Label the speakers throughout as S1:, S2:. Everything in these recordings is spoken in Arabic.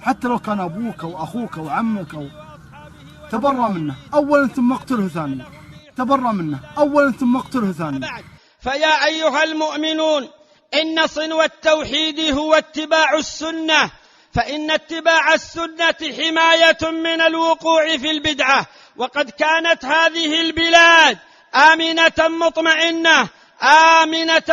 S1: حتى لو كان أبوك أو أخوك أو عمك أو تبرأ منه أولا ثم اقتله ثانيا، تبرأ منه أولا ثم اقتله ثانيا.
S2: فيا أيها المؤمنون، إن صنو التوحيد هو اتباع السنة، فإن اتباع السنة حماية من الوقوع في البدعة. وقد كانت هذه البلاد آمنة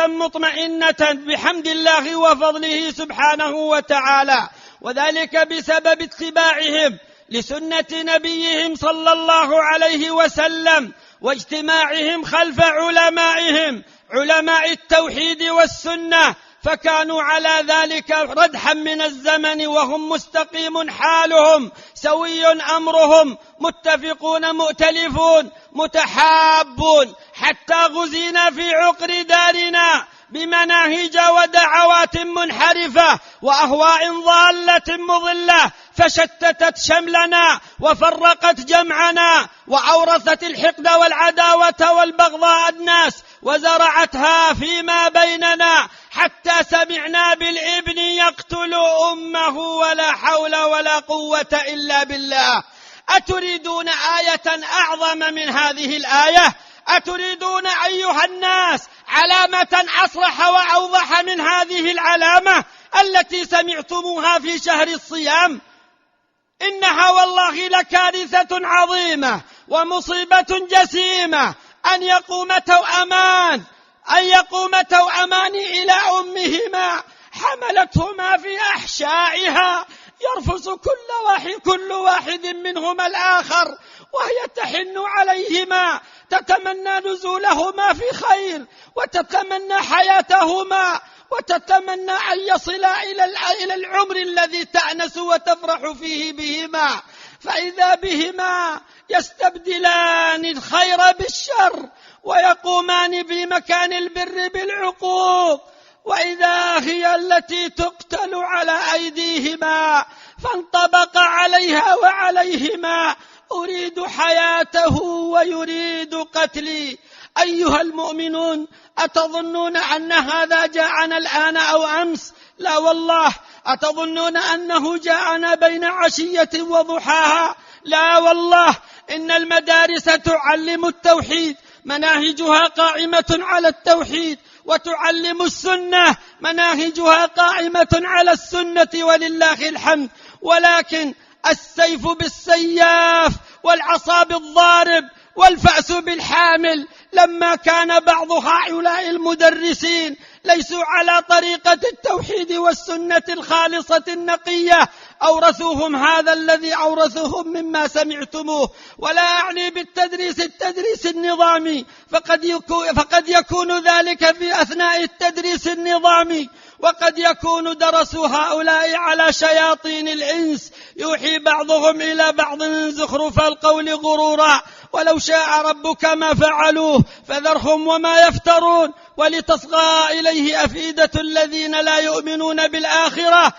S2: مطمئنة بحمد الله وفضله سبحانه وتعالى، وذلك بسبب اتباعهم لسنة نبيهم صلى الله عليه وسلم، واجتماعهم خلف علمائهم علماء التوحيد والسنة، فكانوا على ذلك ردحا من الزمن وهم مستقيم حالهم، سوي أمرهم، متفقون مؤتلفون متحابون، حتى غزينا في عقر دارنا بمناهج ودعوات منحرفة وأهواء ضالة مضلة، فشتتت شملنا وفرقت جمعنا وأورثت الحقد والعداوة والبغضاء الناس وزرعتها فيما بيننا، حتى سمعنا بالابن يقتل أمه ولا حول ولا قوة إلا بالله. أتريدون آية أعظم من هذه الآية؟ أتريدون أيها الناس علامة أصرح وأوضح من هذه العلامة التي سمعتموها في شهر الصيام؟ إنها والله لكارثة عظيمة ومصيبة جسيمة أن يقوم توأمان إلى أمهما حملتهما في أحشائها، يرفس كل واحد منهما الآخر، وهي تحن عليهما، تتمنى نزولهما في خير، وتتمنى حياتهما، وتتمنى أن يصلا إلى العمر الذي تأنس وتفرح فيه بهما، فإذا بهما يستبدلان الخير بالشر ويقومان بمكان البر بالعقوق، وإذا هي التي تقتل على أيديهما، فانطبق عليها وعليهما أريد حياته ويريد قتلي. أيها المؤمنون، أتظنون أن هذا جاءنا الآن أو أمس؟ لا والله. أتظنون أنه جاءنا بين عشية وضحاها؟ لا والله. إن المدارس تعلم التوحيد، مناهجها قائمة على التوحيد، وتعلم السنة، مناهجها قائمة على السنة ولله الحمد، ولكن السيف بالسياف والعصا بالضارب والفأس بالحامل، لما كان بعض هؤلاء المدرسين ليسوا على طريقة التوحيد والسنة الخالصة النقية، أورثوهم هذا الذي أورثوهم مما سمعتموه. ولا أعني التدريس النظامي، فقد يكون ذلك في أثناء التدريس النظامي، وقد يكون درسوا هؤلاء على شياطين الإنس، يوحي بعضهم إلى بعض زخرف القول غرورا، ولو شاء ربك ما فعلوه فذرهم وما يفترون، ولتصغى إليه أفئدة الذين لا يؤمنون بالآخرة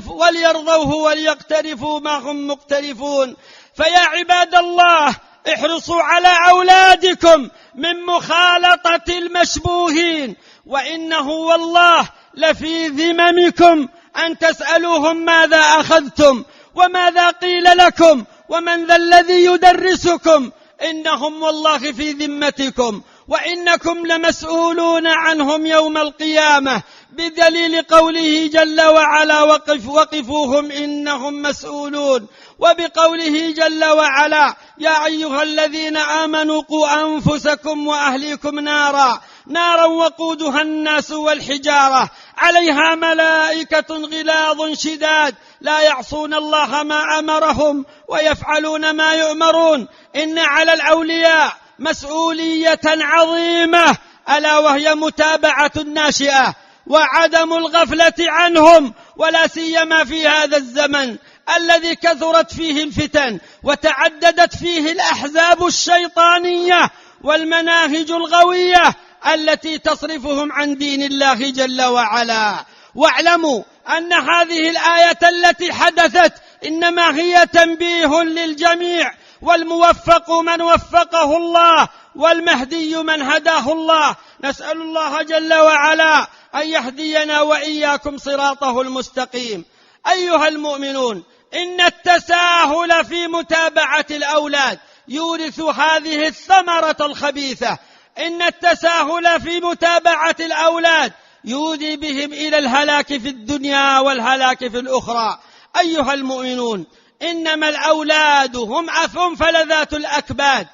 S2: وليرضوه وليقترفوا ما هم مقترفون. فيا عباد الله، احرصوا على أولادكم من مخالطة المشبوهين، وإنه والله لفي ذممكم أن تسألوهم ماذا أخذتم وماذا قيل لكم ومن ذا الذي يدرسكم، إنهم والله في ذمتكم، وإنكم لمسؤولون عنهم يوم القيامة، بدليل قوله جل وعلا وقفوهم إنهم مسؤولون، وبقوله جل وعلا يا أيها الذين آمنوا قوا أنفسكم وأهليكم نارا وقودها الناس والحجارة عليها ملائكة غلاظ شداد لا يعصون الله ما أمرهم ويفعلون ما يؤمرون. إن على الأولياء مسؤولية عظيمة، ألا وهي متابعة الناشئة وعدم الغفلة عنهم، ولا سيما في هذا الزمن الذي كثرت فيه الفتن وتعددت فيه الأحزاب الشيطانية والمناهج الغوية التي تصرفهم عن دين الله جل وعلا. واعلموا أن هذه الآية التي حدثت إنما هي تنبيه للجميع، والموفق من وفقه الله والمهدي من هداه الله. نسأل الله جل وعلا أن يهدينا وإياكم صراطه المستقيم. أيها المؤمنون، إن التساهل في متابعة الأولاد يورث هذه الثمرة الخبيثة. إن التساهل في متابعة الأولاد يودي بهم إلى الهلاك في الدنيا والهلاك في الأخرى. أيها المؤمنون، إنما الأولاد هم فلذات الأكباد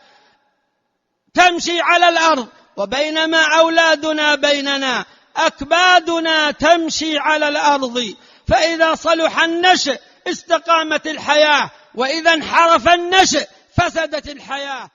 S2: تمشي على الأرض، وبينما أولادنا بيننا أكبادنا تمشي على الأرض. فإذا صلح النشء استقامت الحياة، وإذا انحرف النشء فسدت الحياة.